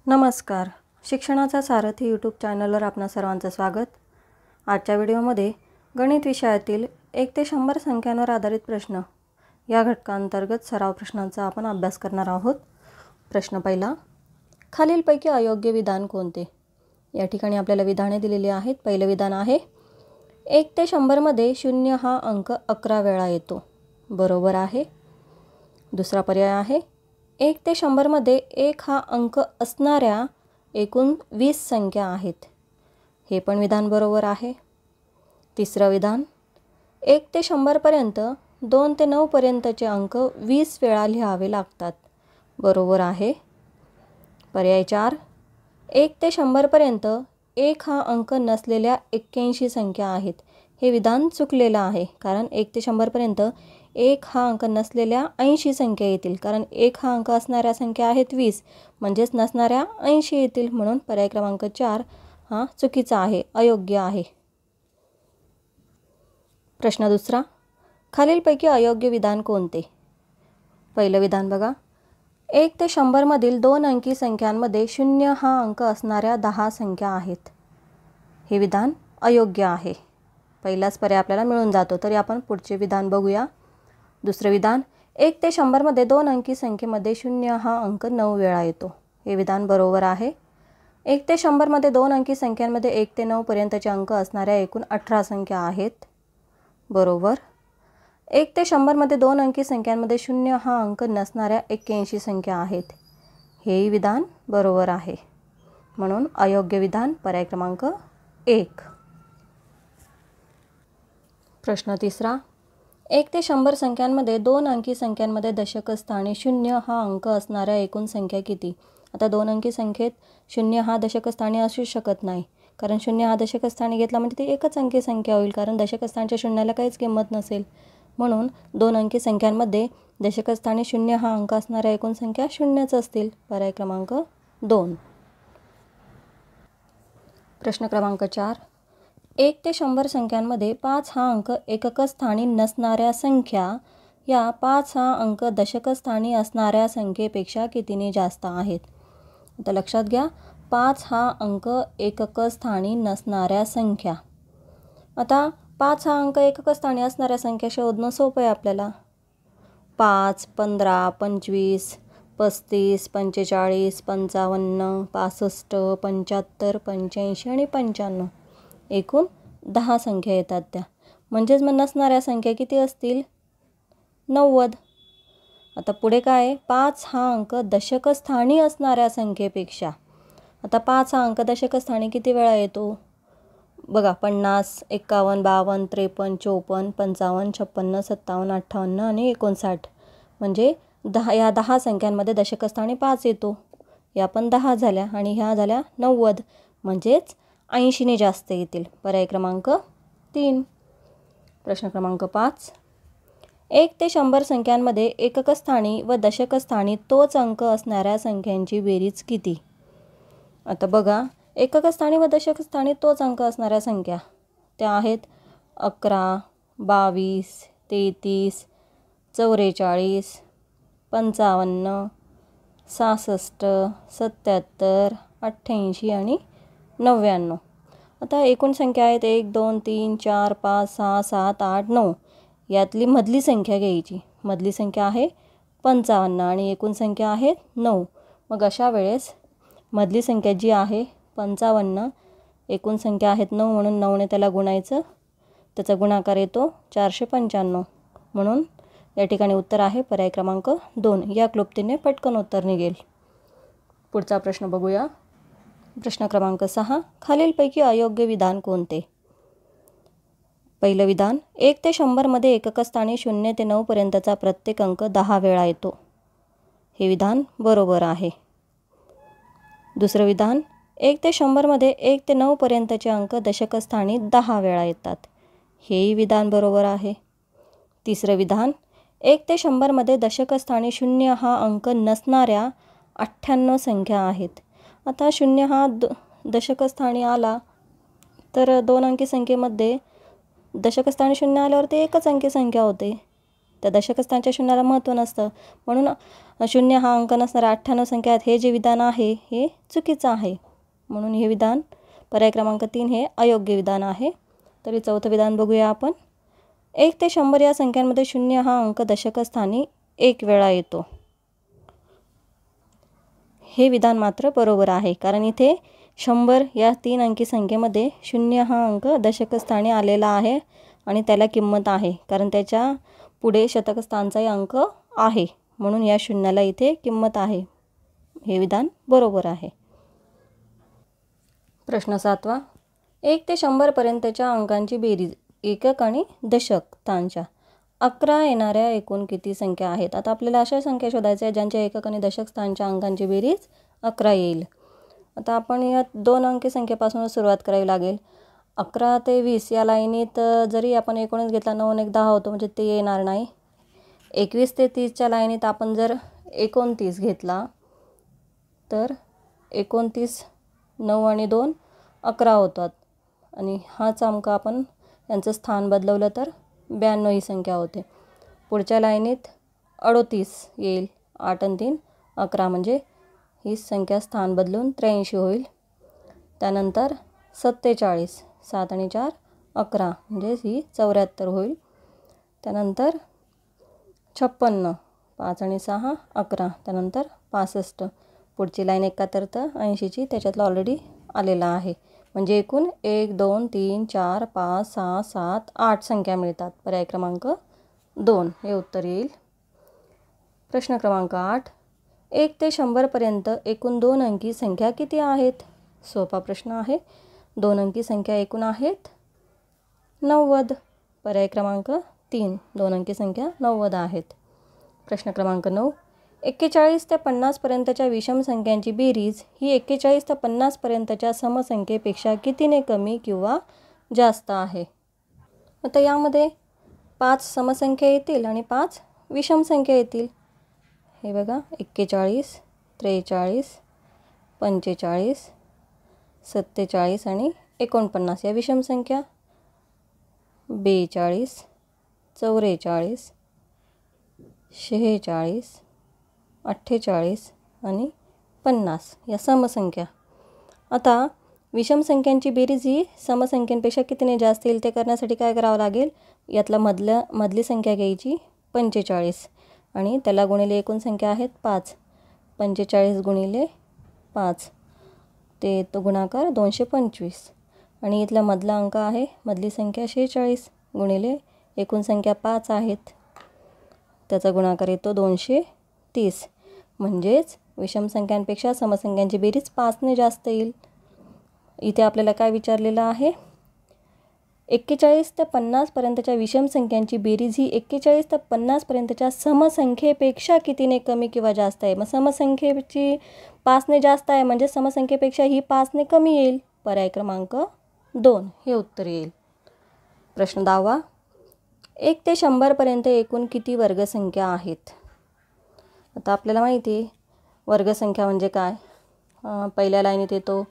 नमस्कार. शिक्षणाचा सारथी यूट्यूब चॅनलवर आपणा सर्वांचं स्वागत. आजच्या व्हिडिओमध्ये गणित विषयातील 1 ते 100 संख्यांवर आधारित प्रश्न या घटकांतर्गत सराव प्रश्नांचा आपण अभ्यास करणार आहोत. प्रश्न पहिला, खालीलपैकी अयोग्य विधान कोणते? या ठिकाणी आपल्याला विधाने दिलेली आहेत. पहिलं विधान आहे 1 ते 100 मध्ये 0 हा अंक 11 वेळा येतो. बरोबर आहे. दुसरा पर्याय आहे 1 ते 100 मध्ये 1 हा अंक असणाऱ्या एकूण 20 संख्या आहेत. हे पण विधान बरोबर आहे. तिसरं विधान 1 ते 100 पर्यंत 2 ते 9 पर्यंतचे अंक 20 वेळा लिहावे लागतात. बरोबर आहे. पर्याय 4, 1 ते 100 पर्यंत 1 हा अंक नसलेल्या 81 संख्या आहेत. हे विधान चुकलेलं आहे, कारण 1 ते 100 पर्यंत 1 हा अंक नसलेल्या 80 संख्या येतील, कारण 1 हा अंक असणाऱ्या संख्या आहेत 20, म्हणजेच नसणाऱ्या 80 येतील. म्हणून पर्याय क्रमांक 4 हा चुकीचा आहे, अयोग्य आहे. प्रश्न दुसरा, खालीलपैकी अयोग्य विधान कोणते? पहिलं विधान बघा, 1 ते 100 मधील 2 अंकी संख्यांमध्ये 0 हा अंक असणाऱ्या 10 संख्या आहेत. हे विधान अयोग्य आहे. पहिलाच पर्याय आपल्याला मिळून जातो. तरी आपण पुढचे विधान बघूया. दुसरं विधान 1 ते 100 मध्ये 2 अंकी संख्येमध्ये 0 हा अंक 9 वेळा येतो. हे विधान बरोबर आहे. 1 ते 100 मध्ये 2 अंकी संख्यांमध्ये 1 ते 9 पर्यंतचे अंक असणाऱ्या एकूण 18 संख्या आहेत. बरोबर. 1 ते 100 मध्ये 2 अंकी संख्यांमध्ये 0 हा अंक नसणाऱ्या 81 संख्या आहेत. हेही विधान बरोबर आहे. म्हणून अयोग्य विधान पर्याय क्रमांक 1. प्रश्न तिसरा, 1 ते 100 संख्यांमध्ये 2 अंकी संख्यांमध्ये दशक स्थानी 0 हा अंक असणाऱ्या एकूण संख्या किती? आता 2 अंकी संख्येत 0 हा दशक स्थानी असू शकत नाही, कारण 0 हा दशक स्थानी घेतला म्हणजे ती एकच अंकी संख्या होईल, कारण दशक स्थानच्या शून्याला काहीच किंमत नसेल. म्हणून 2 अंकी संख्यांमध्ये दशक स्थानी 0 हा अंक असणाऱ्या एकूण संख्या 0च असतील. पर्याय क्रमांक 2. प्रश्न क्रमांक 4, 1 ते 100 संख्यांमध्ये 5 हा अंक एकक स्थानी नसणाऱ्या संख्या या 5 हा अंक दशक स्थानी असणाऱ्या संख्येपेक्षा कितीने जास्त आहेत? आता लक्षात घ्या, 5 हा अंक एकक स्थानी नसणाऱ्या संख्या. आता 5 हा अंक एकक स्थानी असणाऱ्या संख्या शोधणं सोपं आहे आपल्याला. 5, 15, 25, 35, 45, 55, 65, 75, 85 आणि 95. एकूण 10 संख्या येतात त्या. म्हणजेच मग नसणाऱ्या संख्या किती असतील? 90. आता पुढे काय आहे? 5 हा अंक दशक स्थानी असणाऱ्या संख्येपेक्षा. आता 5 हा अंक दशक स्थानी किती वेळा येतो? बघा, 50, 51, 52, 53, 54, 55, 56, 57, 58 आणि 59. म्हणजे या 10 संख्यांमध्ये दशक स्थानी 5 येतो. या पण 10 झाल्या आणि ह्या झाल्या 90. म्हणजेच 80ने जास्त येतील. पर्याय क्रमांक 3. प्रश्न क्रमांक 5, 1 ते 100 संख्यांमध्ये एकक स्थानी व दशक स्थानी तोच अंक असणाऱ्या संख्यांची बेरीज किती? आता बघा, एकक स्थानी व दशक स्थानी तोच अंक असणाऱ्या संख्या त्या आहेत 11, 22, 33, 44, 55, 66, 77, 88 आणि 99. आता एकूण संख्या आहेत 1, 2, 3, 4, 5, 6, 7, 8, 9. यातली मधली संख्या घ्यायची. मधली संख्या आहे 55 आणि एकूण संख्या आहेत 9. मग अशा वेळेस मधली संख्या जी आहे 55, एकूण संख्या आहेत 9, म्हणून 9ने त्याला गुणायचं. त्याचा गुणाकार येतो 495. म्हणून या ठिकाणी उत्तर आहे पर्याय क्रमांक 2. या क्लुप्तीने पटकन उत्तर निघेल. पुढचा प्रश्न बघूया. प्रश्न क्रमांक 6, खालीलपैकी अयोग्य विधान कोणते? पहिलं विधान 1 ते 100 मध्ये एकक स्थानी 0 ते 9 पर्यंतचा प्रत्येक अंक 10 वेळा येतो. हे विधान बरोबर आहे. दुसरं विधान 1 ते 100 मध्ये 1 ते 9 पर्यंतचे अंक दशक स्थानी 10 वेळा येतात. हेही विधान बरोबर आहे. तिसरं विधान 1 ते 100 मध्ये दशक स्थानी 0 हा अंक नसणाऱ्या 98 संख्या आहेत. आता 0 हा दशक स्थानी आला तर 2 अंकी संख्येमध्ये दशक स्थानी 0 आल्यावर ते एकच अंकी संख्या होते. त्या दशक स्थानाच्या शून्याला महत्त्व नसतं, म्हणून शून्य हा अंक नसणाऱ्या 98 संख्या आहेत हे जे विधान आहे हे चुकीचं आहे. म्हणून हे विधान पर्याय क्रमांक 3 हे अयोग्य विधान आहे. तरी चौथं विधान बघूया आपण. 1 ते 100 या संख्यांमध्ये शून्य हा अंक दशक स्थानी 1 वेळा येतो. हे विधान मात्र बरोबर आहे, कारण इथे 100 या 3 अंकी संख्येमध्ये शून्य हा अंक दशक स्थानी आलेला आहे आणि त्याला किंमत आहे, कारण त्याच्या पुढे शतक स्थानचाही अंक आहे, म्हणून या शून्याला इथे किंमत आहे. हे विधान बरोबर आहे. प्रश्न 7वा. 1 ते 100 पर्यंतच्या अंकांची बेरीज एकक आणि दशक स्थानच्या 11 येणाऱ्या एकूण किती संख्या आहेत? आता आपल्याला अशा संख्या शोधायच्या आहेत ज्यांच्या एकक आणि दशक स्थानच्या अंकांची बेरीज 11 येईल. आता आपण या 2 अंकी संख्येपासूनच सुरुवात करावी लागेल. 11 ते 20 या लाईनीत जरी आपण 19 घेतला, 9 आणि 10 होतो, म्हणजे ते येणार नाही. 21 ते 30च्या लाईनीत आपण जर 29 घेतला तर 29, 9 आणि 2 11 होतात, आणि हाच अंक आपण यांचं स्थान बदलवलं तर 92 ही संख्या होते. पुढच्या लाईनीत 38 येईल, 8 आणि 3 11, म्हणजे ही संख्या स्थान बदलून 83 होईल. त्यानंतर 47, 7 आणि 4 11, म्हणजे ही 74 होईल. त्यानंतर 56, 5 आणि 6 11, त्यानंतर 65. पुढची लाईन 71 तर 80ची त्याच्यातलं ऑलरेडी आलेला आहे, म्हणजे एकूण 1, 2, 3, 4, 5, 6, 7, 8 संख्या मिळतात. पर्याय क्रमांक 2 हे उत्तर येईल. प्रश्न क्रमांक 8. 1 ते 100 पर्यंत एकूण 2 अंकी संख्या किती आहेत? सोपा प्रश्न आहे. 2 अंकी संख्या एकूण आहेत 90. पर्याय क्रमांक 3 2 अंकी संख्या 90 आहेत. प्रश्न क्रमांक 9. 41 ते 50 पर्यंतच्या विषम संख्यांची बेरीज ही 41 ते 50 पर्यंतच्या समसंख्येपेक्षा कितीने कमी किंवा जास्त आहे? आता यामध्ये 5 समसंख्या येतील आणि 5 विषम संख्या येतील. हे बघा, 41, 43, 45, 47 आणि 49 या विषम संख्या. 42, 44, 46, 48 आणि 50 या समसंख्या. आता विषम संख्यांची बेरीज ही समसंख्यांपेक्षा कितीने जास्त येईल ते करण्यासाठी काय करावं लागेल? यातला मधली संख्या घ्यायची 45 आणि त्याला गुणिले एकूण संख्या आहेत 5. 45 गुणिले 5 ते तो गुणाकार 225, आणि इथला मधला अंक आहे, मधली संख्या 46 गुणिले एकूण संख्या 5 आहेत, त्याचा गुणाकार येतो 230. म्हणजेच विषम संख्यांपेक्षा समसंख्यांची बेरीज 5ने जास्त येईल. इथे आपल्याला काय विचारलेलं आहे? 41 ते 50 पर्यंतच्या विषम संख्यांची बेरीज ही 41 ते 50 पर्यंतच्या समसंख्येपेक्षा कितीने कमी किंवा जास्त आहे. मग समसंख्येची 5ने जास्त आहे, म्हणजे समसंख्येपेक्षा ही 5ने कमी येईल. पर्याय क्रमांक 2 हे उत्तर येईल. प्रश्न 10वा. 1 ते 100 पर्यंत एकूण किती वर्गसंख्या आहेत? आता आपल्याला माहिती आहे वर्गसंख्या म्हणजे काय. पहिल्या लाईनीत येतो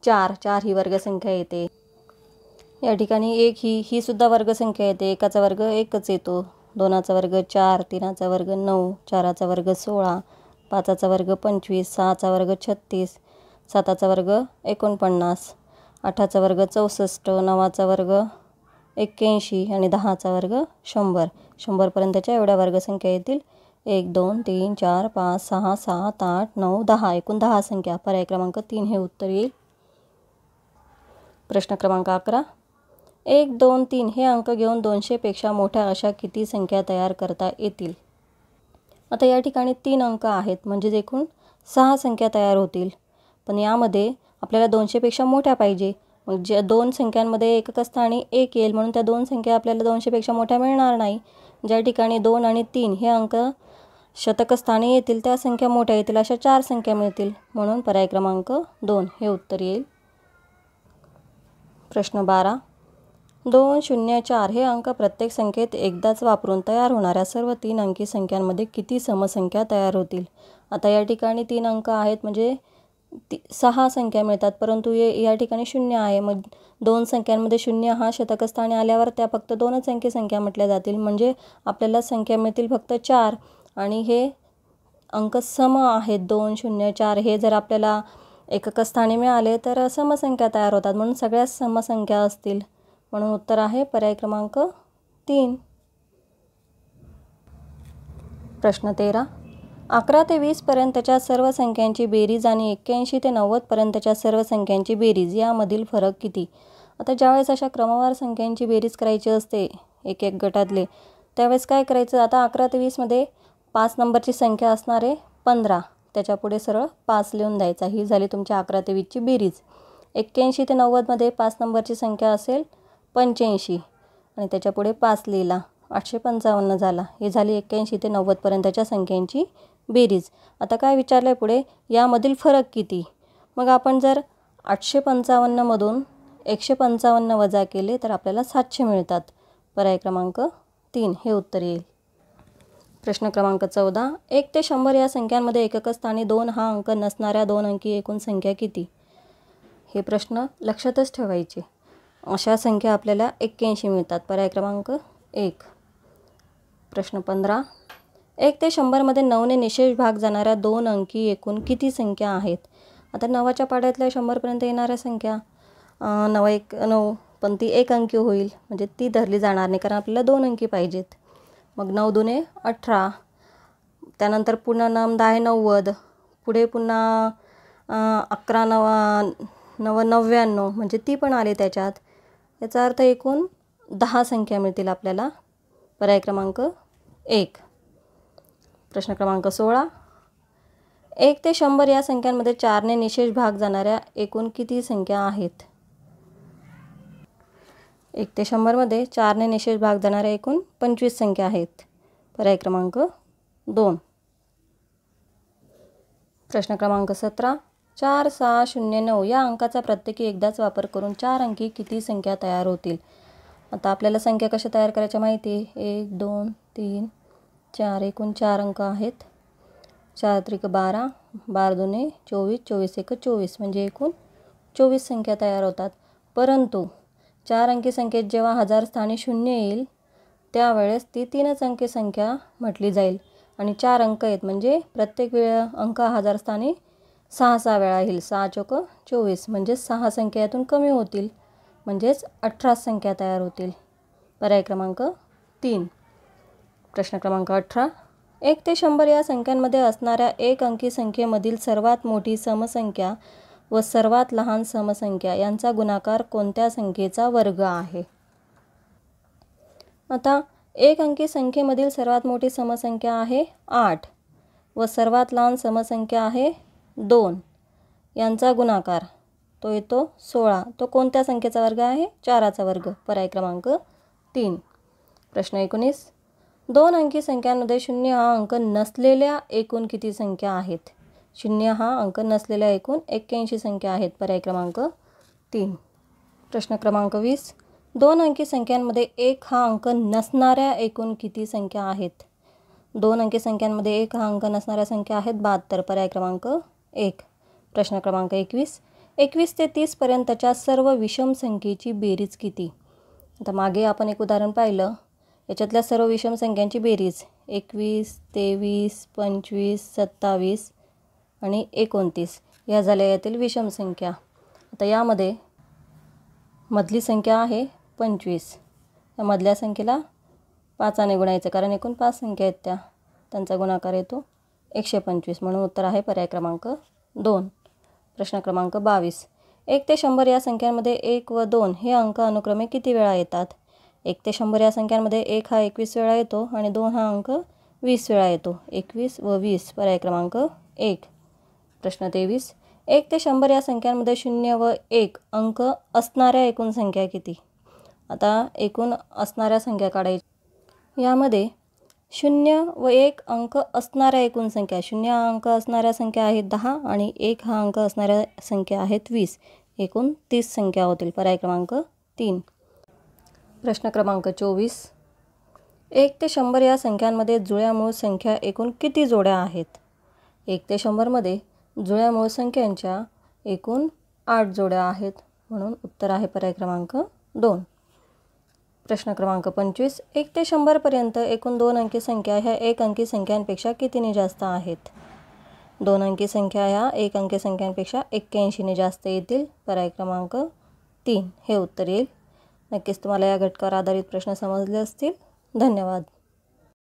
4 ही वर्गसंख्या येते. या ठिकाणी 1 ही सुद्धा वर्गसंख्या येते. 1चा वर्ग 1च येतो. 2चा वर्ग 4, 3चा वर्ग 9, 4चा वर्ग 16, 5चा वर्ग 25, 6चा वर्ग 36, 7चा वर्ग 49, 8चा वर्ग 64, 9चा वर्ग 81 आणि 10चा वर्ग 100. 100 पर्यंतच्या एवढ्या वर्गसंख्या येतील. 1, 2, 3, 4, 5, 6, 7, 8, 9, 10 एकूण 10 संख्या. पर्याय क्रमांक 3 हे उत्तर येईल. प्रश्न क्रमांक 11. 1, 2, 3 हे अंक घेऊन 200पेक्षा मोठ्या अशा किती संख्या तयार करता येतील? आता या ठिकाणी 3 अंक आहेत, म्हणजे एकूण 6 संख्या तयार होतील. पण यामध्ये आपल्याला 200पेक्षा मोठ्या पाहिजे. मग ज्या 2 संख्यांमध्ये एकक स्थानी 1 येईल, म्हणून त्या 2 संख्या आपल्याला 200पेक्षा मोठ्या मिळणार नाही. ज्या ठिकाणी 2 आणि 3 हे अंक शतक स्थानी येतील त्या संख्या मोठ्या येतील, अशा 4 संख्या मिळतील. म्हणून पर्याय क्रमांक 2 हे उत्तर येईल. प्रश्न 12. 2, 0, 4 हे अंक प्रत्येक संख्येत एकदाच वापरून तयार होणाऱ्या सर्व 3 अंकी संख्यांमध्ये किती समसंख्या तयार होतील? आता या ठिकाणी 3 अंक आहेत, म्हणजे 6 संख्या मिळतात, परंतु या ठिकाणी 0 आहे. मग 2 संख्यांमध्ये 0 हा शतकस्थानी आल्यावर त्या फक्त 2च अंकी संख्या म्हटल्या जातील. म्हणजे आपल्याला संख्या मिळतील फक्त 4 आणि हे अंक सम आहेत. 2, 0, 4 हे जर आपल्याला एककस्थानी मिळाले तर समसंख्या तयार होतात, म्हणून सगळ्याच समसंख्या असतील. म्हणून उत्तर आहे पर्याय क्रमांक 3. प्रश्न 13. 11 ते 20 पर्यंतच्या सर्व संख्यांची बेरीज आणि 81 ते 90 पर्यंतच्या सर्व संख्यांची बेरीज यामधील फरक किती? आता ज्यावेळेस अशा क्रमवार संख्यांची बेरीज करायची असते एक एक गटातले, त्यावेळेस काय करायचं? आता 11 ते 20मध्ये 5 नंबरची संख्या असणार आहे 15, त्याच्यापुढे सरळ 5 लिहून द्यायचा. ही झाली तुमची 11 ते 20ची बेरीज. 81 ते 90मध्ये 5 नंबरची संख्या असेल 85 आणि त्याच्यापुढे 5 लिहिला, 855 झाला. ही झाली 81 ते 90 पर्यंतच्या संख्यांची बेरीज. आता काय विचारलं आहे पुढे? यामधील फरक किती? मग आपण जर 855मधून 155 वजा केले तर आपल्याला 700 मिळतात. पर्याय क्रमांक 3 हे उत्तर येईल. प्रश्न क्रमांक 14. 1 ते 100 या संख्यांमध्ये एककस्थानी 2 हा अंक नसणाऱ्या 2 अंकी एकूण संख्या किती? हे प्रश्न लक्षातच ठेवायचे. अशा संख्या आपल्याला 81 मिळतात. पर्याय क्रमांक 1. प्रश्न 15. 1 ते 100मध्ये 9ने निशेष भाग जाणाऱ्या 2 अंकी एकूण किती संख्या आहेत? आता 9च्या पाड्यातल्या 100पर्यंत येणाऱ्या संख्या 9 1 9, पण ती 1 अंकी होईल, म्हणजे ती धरली जाणार नाही कारण आपल्याला 2 अंकी पाहिजेत. मग 9 दुने 18, त्यानंतर पुन्हा 9 10 90, पुढे पुन्हा 11 9 9 99, म्हणजे ती पण आली त्याच्यात. याचा अर्थ एकूण 10 संख्या मिळतील आपल्याला. पर्याय क्रमांक 1. प्रश्न क्रमांक 16. 1 ते 100 या संख्यांमध्ये 4ने निशेष भाग जाणाऱ्या एकूण किती संख्या आहेत? 1 ते 100मध्ये 4ने निशेष भाग जाणाऱ्या एकूण 25 संख्या आहेत. पर्याय क्रमांक 2. प्रश्न क्रमांक 17. 4 6 0 9 या अंकाचा प्रत्येकी एकदाच वापर करून 4 अंकी किती संख्या तयार होतील? आता आपल्याला संख्या कशा तयार करायच्या माहिती आहे. 1 2 3 4 एकूण 4 अंक आहेत. 4 त्रिक 12, 12 दुने 24, 24 एक 24, म्हणजे एकूण 24 संख्या तयार होतात. परंतु 4 अंकी संख्येत जेव्हा हजारस्थानी 0 येईल त्यावेळेस ती 3च अंकी संख्या म्हटली जाईल आणि 4 अंक आहेत, म्हणजे प्रत्येक अंक हजारस्थानी 6 6 वेळा येईल. 6 चोक 24, म्हणजे 6 संख्या यातून कमी होतील, म्हणजेच 18 संख्या तयार होतील. पर्याय क्रमांक 3. प्रश्न क्रमांक 18. 1 ते 100 या संख्यांमध्ये असणाऱ्या 1 अंकी संख्येमधील सर्वात मोठी समसंख्या व सर्वात लहान समसंख्या यांचा गुणाकार कोणत्या संख्येचा वर्ग आहे? आता 1 अंकी संख्येमधील सर्वात मोठी समसंख्या आहे 8 व सर्वात लहान समसंख्या आहे 2. यांचा गुणाकार तो येतो 16. तो कोणत्या संख्येचा वर्ग आहे? 4चा वर्ग. पर्याय क्रमांक 3. प्रश्न 19. 2 अंकी संख्यांमध्ये 0 हा अंक नसलेल्या एकूण किती संख्या आहेत? 0 हा अंक नसलेल्या एकूण 81 संख्या आहेत. पर्याय क्रमांक 3. प्रश्न क्रमांक 20. 2 अंकी संख्यांमध्ये 1 हा अंक नसणाऱ्या एकूण किती संख्या आहेत? 2 अंकी संख्यांमध्ये 1 हा अंक नसणाऱ्या संख्या आहेत 72. पर्याय क्रमांक 1. प्रश्न क्रमांक 21. 21 ते 30 पर्यंतच्या सर्व विषम संख्येची बेरीज किती? आता मागे आपण एक उदाहरण पाहिलं, याच्यातल्या सर्व विषम संख्यांची बेरीज 21 23 25 27 आणि 29 या झाल्या यातील विषम संख्या. आता यामध्ये मधली संख्या आहे 25. या मधल्या संख्येला 5ने गुणायचं, कारण एकूण 5 संख्या आहेत त्यांचा गुणाकार येतो 125, म्हणून उत्तर आहे पर्याय क्रमांक 2. प्रश्न क्रमांक 22. 1 ते 100 या संख्यांमध्ये 1 व 2 हे अंक अनुक्रमे किती वेळा येतात? 1 ते 100 या संख्यांमध्ये 1 हा 21 वेळा येतो आणि 2 हा अंक 20 वेळा येतो. 21 व 20. पर्याय क्रमांक 1. प्रश्न 23. 1 ते 100 या संख्यांमध्ये 0 व 1 अंक असणाऱ्या एकूण संख्या किती? आता एकूण असणाऱ्या संख्या काढायच्या. यामध्ये 0 व 1 अंक असणाऱ्या एकूण संख्या, 0 हा अंक असणाऱ्या संख्या आहेत 10 आणि 1 हा अंक असणाऱ्या संख्या आहेत 20. एकूण 30 संख्या होतील. पर्याय क्रमांक 3. प्रश्न क्रमांक 24. 1 ते 100 या संख्यांमध्ये जुळ्या मूळ संख्या एकूण किती जोड्या आहेत? 1 ते 100मध्ये जुळ्या मूळ संख्यांच्या एकूण 8 जोड्या आहेत, म्हणून उत्तर आहे पर्याय क्रमांक 2. प्रश्न क्रमांक 25. 1 ते 100 पर्यंत एकूण 2 अंकी संख्या ह्या 1 अंकी संख्यांपेक्षा कितीने जास्त आहेत? 2 अंकी संख्या ह्या 1 अंकी संख्यांपेक्षा 81ने जास्त येतील. पर्याय क्रमांक 3 हे उत्तर येईल. नक्कीच तुम्हाला या घटकावर आधारित प्रश्न समजले असतील. धन्यवाद.